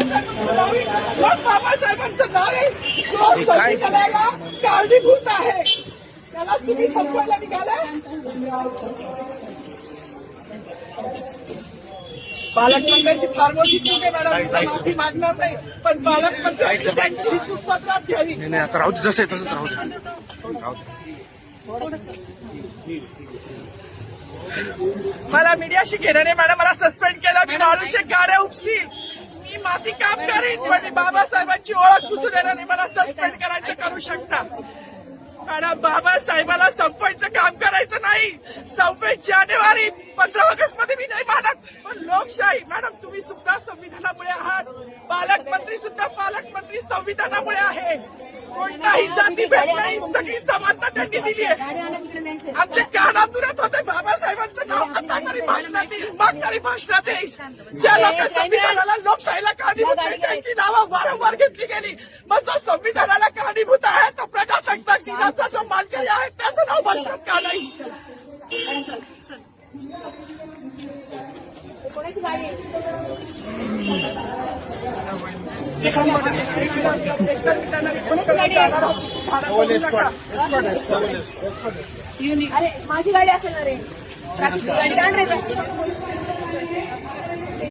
मग बाबासाहेबांचं नाव आहे जो संविधानाला कारणीभूत आहे त्याला तुम्ही संपवायला निघाला. पालकमंत्र्यांची फार मोठी चूक आहे मॅडम, माफी मागणार नाही, पण पालकमंत्र्यांनी त्यांची ही चूक पत्रात घ्यावी. नाही आता राहू दे, जसं आहे तसंच राहू दे. मला मीडियाशी घेणं नाही मॅडम, मला सस्पेंड केलं, मी वाळूचे गाड्या उपसील, मी माती काम करीन, पण बाबासाहेबांची ओळख पुसून येणार नाही. मला सस्पेंड करायचं करू शकता मॅडम. बाबासाहेबाला संपवायचं काम करायचं नाही. 26 जानेवारी 15 ऑगस्ट मध्ये मी नाही मानत, पण लोकशाही मॅडम तुम्ही सुद्धा संविधानामुळे आहात. पालकमंत्री सुद्धा पालकमंत्री संविधानामुळे आहे. कोणताही जाती भेट नाही, सगळी समानता त्यांनी दिली आहे. आमच्या कानातुरात होते बाबासाहेबांचं नाव आता तरी भाषणात येईल, मग तरी भाषणात येईल. ज्या लोक संविधानाला लोकशाहीला कारणीभूत आहे त्यांची नावं वारंवार घेतली गेली. मग जो संविधानाला कारणीभूत आहे तो प्रजासत्ताक दिनाचा जो मानकरी आहे त्याचं नाव भाषणात का नाही. कोणाची गाडी आहे? अरे माझी गाडी असेल ना रे, ट्रॅफिकची गाडी आण रे.